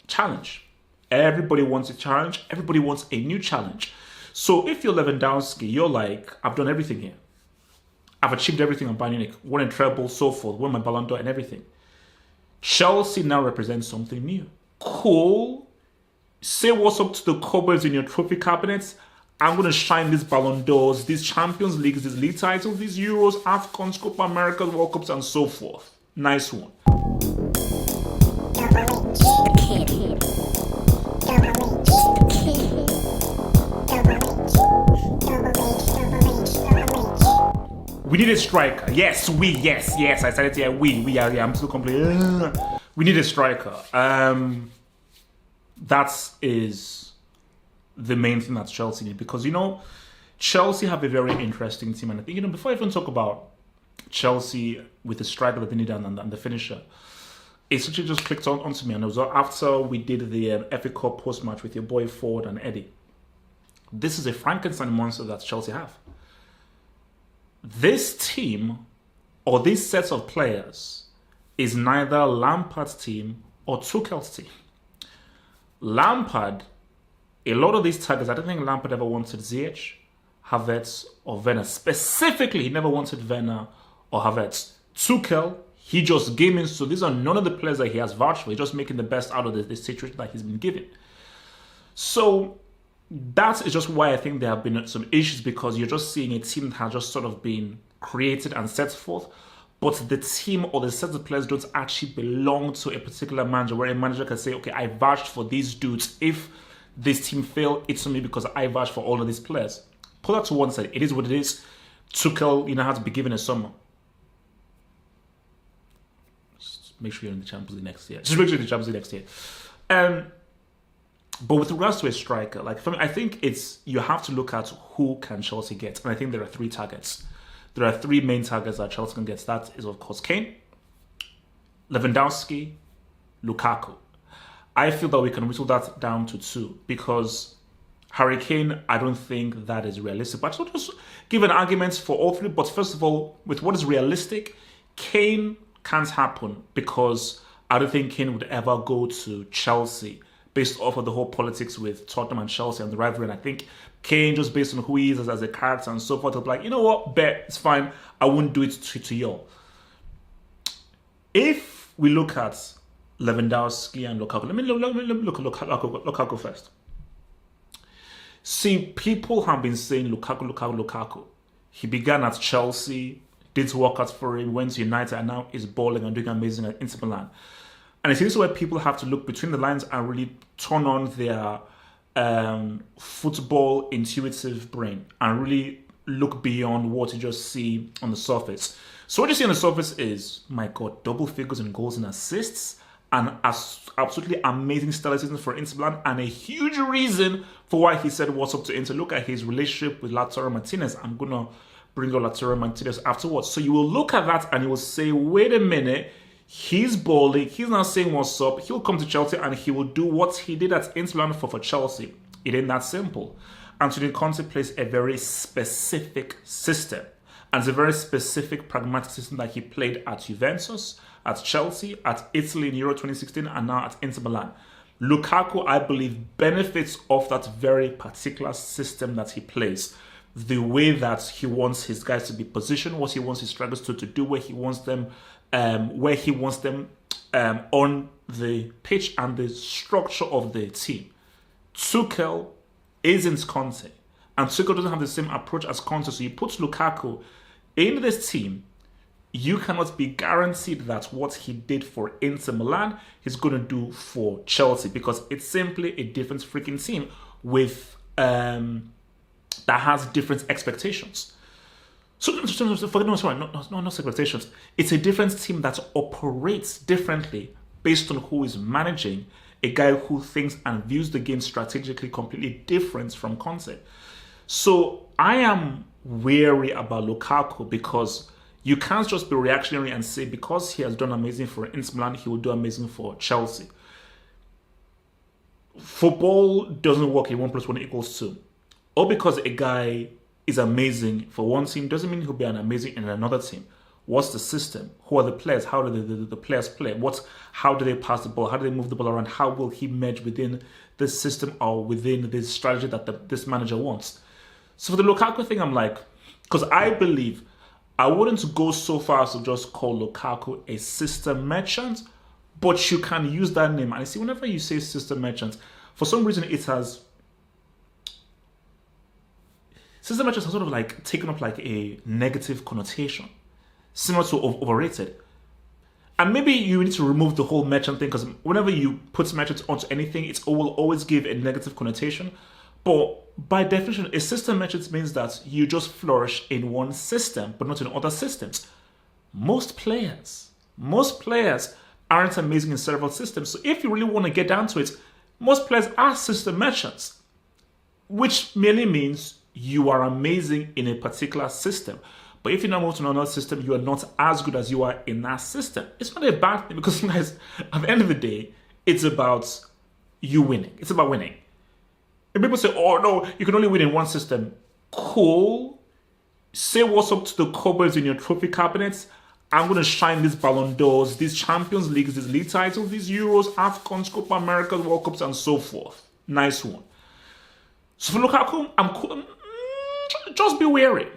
challenge. Everybody wants a challenge. Everybody wants a new challenge. So if you're Lewandowski, you're like, I've done everything here. I've achieved everything on Bayern Munich, won a treble, so forth, won my Ballon d'Or and everything. Chelsea now represents something new. Cool. Say what's up to the cupboards in your trophy cabinets. I'm going to shine these Ballon d'Ors, these Champions Leagues, these league titles, these Euros, AFCONs, Copa Americas, World Cups, and so forth. Nice one. We need a striker. Yes, I said it here. I'm still complaining. We need a striker. That is the main thing that Chelsea need, because Chelsea have a very interesting team, and I think before I even talk about Chelsea with the striker that they need and the finisher, it actually just clicked onto me, and it was after we did the FA Cup post match with your boy Ford and Eddie. This is a Frankenstein monster that Chelsea have. This team or these sets of players is neither Lampard's team or Tuchel's team. Lampard, a lot of these targets, I don't think Lampard ever wanted Ziyech, Havertz, or Werner. Specifically, he never wanted Werner or Havertz. Tuchel, he just gave in. So these are none of the players that he has vouched for. He's just making the best out of this situation that he's been given. So that is just why I think there have been some issues, because you're just seeing a team that has just sort of been created and set forth, but the team or the set of players don't actually belong to a particular manager, where a manager can say, okay, I vouched for these dudes. If this team fail, it's only because I vouched for all of these players. Put that to one side. It is what it is. Tuchel, had to be given a summer. Just make sure you're in the Champions League next year. But with regards to a striker, for me, I think you have to look at who can Chelsea get. And I think there are three targets. There are three main targets that Chelsea can get. That is, of course, Kane, Lewandowski, Lukaku. I feel that we can whittle that down to two, because Harry Kane, I don't think that is realistic. But I'll just give an argument for all three. But first of all, with what is realistic, Kane can't happen, because I don't think Kane would ever go to Chelsea based off of the whole politics with Tottenham and Chelsea and the rivalry. And I think Kane, just based on who he is as a character and so forth, will be like, you know what, bet, it's fine. I won't do it to y'all. If we look at Lewandowski and Lukaku, let me look at Lukaku first. See, people have been saying Lukaku. He began at Chelsea, did work out for him, went to United, and now is balling and doing amazing at Inter Milan. And it's where people have to look between the lines and really turn on their football intuitive brain and really look beyond what you just see on the surface. So what you see on the surface is, my God, double figures in goals and assists, and absolutely amazing stellar season for Inter Milan, and a huge reason for why he said what's up to Inter. Look at his relationship with Lautaro Martinez. I'm going to bring up Lautaro Martinez afterwards. So you will look at that and you will say, wait a minute, he's balling, he's not saying what's up. He'll come to Chelsea and he will do what he did at Inter Milan for Chelsea. It ain't that simple. Antonio Conte plays a very specific system. And it's a very specific pragmatic system that he played at Juventus, at Chelsea, at Italy in Euro 2016, and now at Inter Milan. Lukaku, I believe, benefits off that very particular system that he plays. The way that he wants his guys to be positioned, what he wants his strikers to do, where he wants them on the pitch, and the structure of the team. Tuchel isn't Conte, and Tuchel doesn't have the same approach as Conte. So you put Lukaku in this team, you cannot be guaranteed that what he did for Inter Milan he's going to do for Chelsea, because it's simply a different freaking team with that has different expectations. So, not expectations. It's a different team that operates differently based on who is managing, a guy who thinks and views the game strategically completely different from Conte. So I am wary about Lukaku, because you can't just be reactionary and say because he has done amazing for Inter Milan, he will do amazing for Chelsea. Football doesn't work in 1 + 1 = 2. Or because a guy is amazing for one team doesn't mean he'll be an amazing in another team. What's the system? Who are the players? How do the players play? How do they pass the ball? How do they move the ball around? How will he merge within this system or within this strategy that this manager wants? So for the Lukaku thing, I'm like, because I believe I wouldn't go so far as to just call Lukaku a system merchant, but you can use that name. And I see whenever you say system merchant, for some reason system merchants are sort of like taken up like a negative connotation, similar to overrated. And maybe you need to remove the whole merchant thing, because whenever you put merchant onto anything, it will always give a negative connotation. But by definition, a system merchant means that you just flourish in one system, but not in other systems. Most players aren't amazing in several systems. So if you really want to get down to it, most players are system merchants, which merely means you are amazing in a particular system. But if you now move to another system, you are not as good as you are in that system. It's not a bad thing, because guys, at the end of the day, it's about you winning. It's about winning. And people say, oh no, you can only win in one system. Cool. Say what's up to the cupboards in your trophy cabinets. I'm going to shine these Ballon d'Ors, these Champions Leagues, these league titles, these Euros, AFCONs, Copa Americas, World Cups, and so forth. Nice one. So for Lukaku, I'm cool. Just be wary.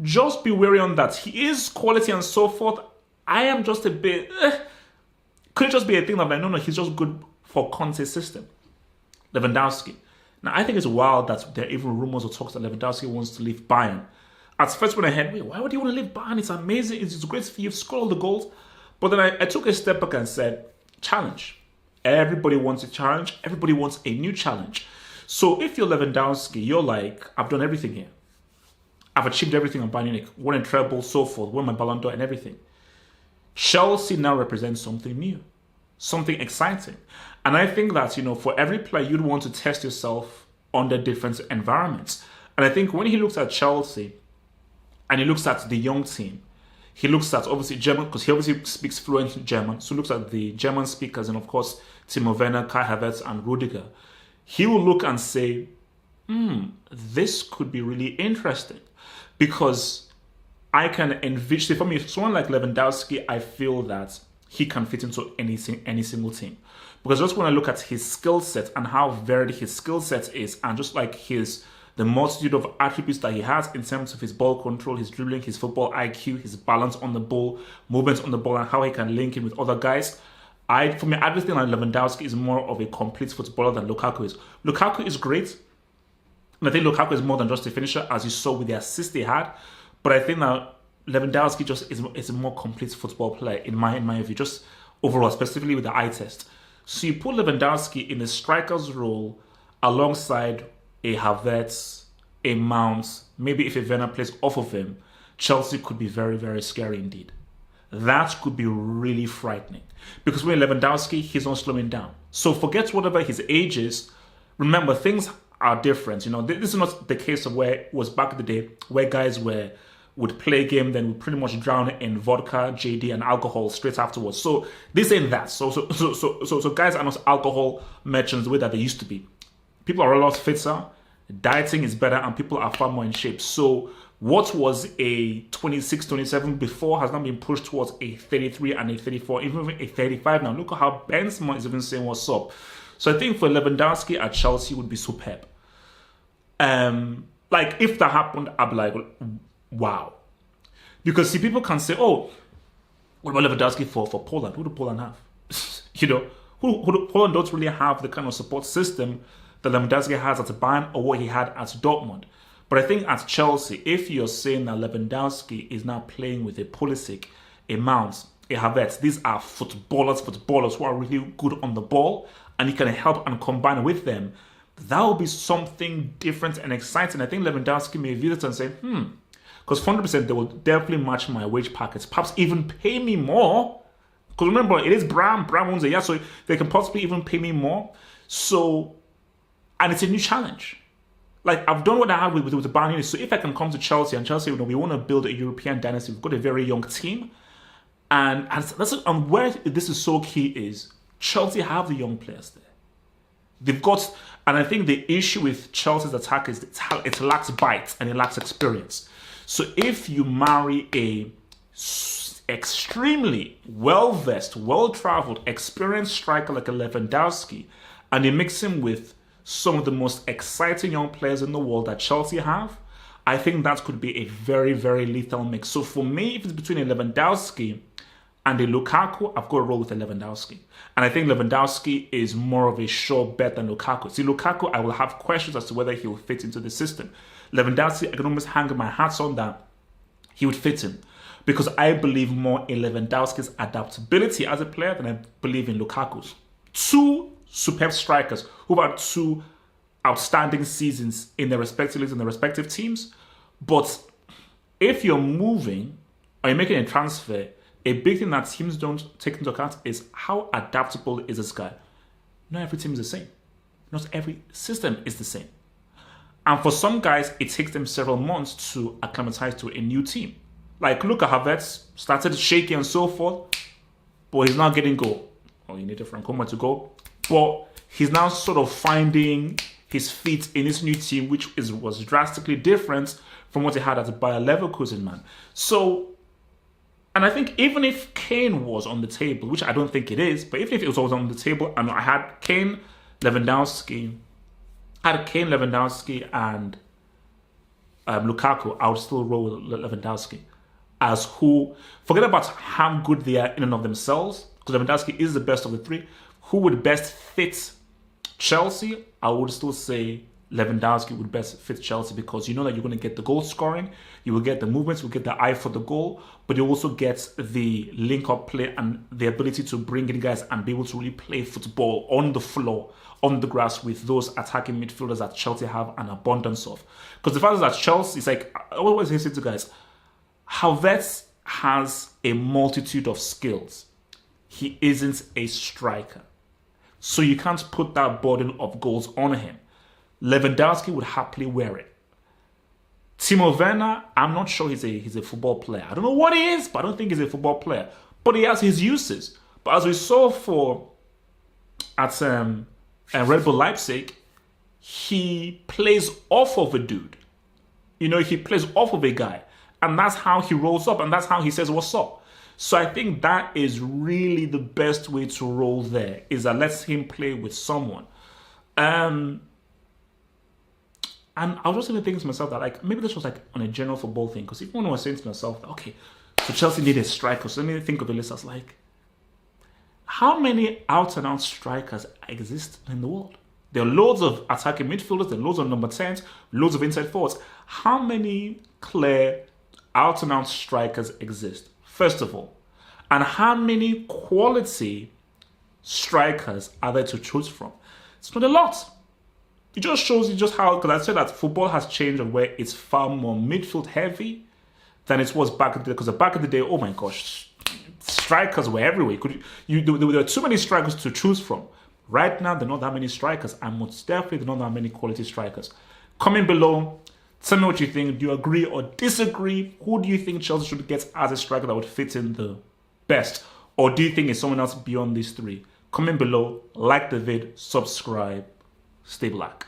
Just be wary on that. He is quality and so forth. I am just a bit... Could it just be a thing that, like, no, he's just good for Conte's system. Lewandowski. Now, I think it's wild that there are even rumors or talks that Lewandowski wants to leave Bayern. At first, when I heard, wait, why would he want to leave Bayern? It's amazing. It's great for you. Score all the goals. But then I took a step back and said, challenge. Everybody wants a challenge. Everybody wants a new challenge. So if you're Lewandowski, you're like, I've done everything here. I've achieved everything on Bayern Munich. Won a treble, so forth. Won my Ballon d'Or and everything. Chelsea now represents something new. Something exciting. And I think that, for every player, you'd want to test yourself under different environments. And I think when he looks at Chelsea and he looks at the young team, he looks at, obviously, German, because he obviously speaks fluent German. So he looks at the German speakers and, of course, Timo Werner, Kai Havertz, and Rudiger. He will look and say, this could be really interesting. Because I can envision, for me, someone like Lewandowski, I feel that he can fit into any single team. Because just when I look at his skill set and how varied his skill set is, and just like the multitude of attributes that he has in terms of his ball control, his dribbling, his football IQ, his balance on the ball, movements on the ball, and how he can link in with other guys. For me, I just think that Lewandowski is more of a complete footballer than Lukaku is. Lukaku is great. And I think Lukaku is more than just a finisher, as you saw with the assist he had. But I think that Lewandowski just is a more complete football player, in my view, just overall, specifically with the eye test. So you put Lewandowski in a striker's role alongside a Havertz, a Mount, maybe if a Werner plays off of him, Chelsea could be very, very scary indeed. That could be really frightening. Because when Lewandowski, he's not slowing down. So forget whatever his age is. Remember, things are different. This is not the case of where it was back in the day, where guys would play a game, then would pretty much drown in vodka, JD, and alcohol straight afterwards. So this ain't that. So guys are not alcohol merchants the way that they used to be. People are a lot fitter, dieting is better, and people are far more in shape. So what was a 26, 27 before has now been pushed towards a 33 and a 34, even a 35 now. Look at how Benzema is even saying what's up. So I think for Lewandowski at Chelsea would be superb. Like if that happened, I'd be like, wow. Because see, people can say, oh, what about Lewandowski for Poland? Who do Poland have? Poland don't really have the kind of support system that Lewandowski has at Bayern or what he had at Dortmund. But I think at Chelsea, if you're saying that Lewandowski is now playing with a Pulisic, a Mount, a Havertz, these are footballers who are really good on the ball, and he can help and combine with them, that will be something different and exciting. I think Lewandowski may view it and say, because 100% they will definitely match my wage packets, perhaps even pay me more. Because remember, it is Bram owns it, so they can possibly even pay me more. So, and it's a new challenge. Like, I've done what I have with the Bayern Munich. So if I can come to Chelsea, and Chelsea, we want to build a European dynasty, we've got a very young team. And where this is so key is, Chelsea have the young players there. They've got, and I think the issue with Chelsea's attack is it lacks bite and it lacks experience. So if you marry extremely well-versed, well-traveled, experienced striker like a Lewandowski, and you mix him with some of the most exciting young players in the world that Chelsea have, I think that could be a very, very lethal mix. So for me, if it's between a Lewandowski and a Lukaku, I've got to roll with a Lewandowski. And I think Lewandowski is more of a sure bet than Lukaku. See, Lukaku, I will have questions as to whether he'll fit into the system. Lewandowski, I can almost hang my hats on that he would fit in, because I believe more in Lewandowski's adaptability as a player than I believe in Lukaku's. Two superb strikers who had two outstanding seasons in their respective leagues and their respective teams. But if you're moving or you're making a transfer, a big thing that teams don't take into account is how adaptable is this guy. Not every team is the same. Not every system is the same. And for some guys, it takes them several months to acclimatize to a new team. Like, look at Havertz, started shaky and so forth, but he's not getting goal. Oh, you need a Francoma to go. But he's now sort of finding his feet in his new team, which was drastically different from what he had at Bayer Leverkusen, man. So, and I think even if Kane was on the table, which I don't think it is, but even if it was always on the table, and I had Kane, Lewandowski, and Lukaku, I would still roll Lewandowski as who, forget about how good they are in and of themselves, because Lewandowski is the best of the three. Who would best fit Chelsea? I would still say Lewandowski would best fit Chelsea, because you know that you're going to get the goal scoring, you will get the movements, you will get the eye for the goal, but you also get the link-up play and the ability to bring in guys and be able to really play football on the floor, on the grass, with those attacking midfielders that Chelsea have an abundance of. Because the fact is that Chelsea, it's like, I always say to guys, Havertz has a multitude of skills. He isn't a striker. So you can't put that burden of goals on him. Lewandowski would happily wear it. Timo Werner, I'm not sure he's a football player. I don't know what he is, but I don't think he's a football player. But he has his uses. But as we saw at Red Bull Leipzig, he plays off of a dude. You know, he plays off of a guy. And that's how he rolls up, and that's how he says, what's up? So I think that is really the best way to roll there, is that lets him play with someone. And I was just thinking to myself that, like, maybe this was like on a general football thing, because even when I was saying to myself, okay, so Chelsea need a striker, so let me think of the list. I was like, how many out-and-out strikers exist in the world? There are loads of attacking midfielders, there are loads of number 10s, loads of inside forwards. How many clear out-and-out strikers exist, first of all? And how many quality strikers are there to choose from? It's not a lot. It just shows you just how, because I said that football has changed where it's far more midfield heavy than it was back in the day. Because back in the day, oh my gosh, strikers were everywhere. There were too many strikers to choose from. Right now, there are not that many strikers, and most definitely there are not that many quality strikers. Comment below, tell me what you think. Do you agree or disagree? Who do you think Chelsea should get as a striker that would fit in the best? Or do you think it's someone else beyond these three? Comment below, like the vid, subscribe. Stay black.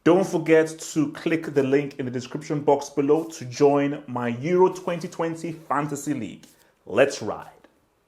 Don't forget to click the link in the description box below to join my Euro 2020 Fantasy League. Let's ride.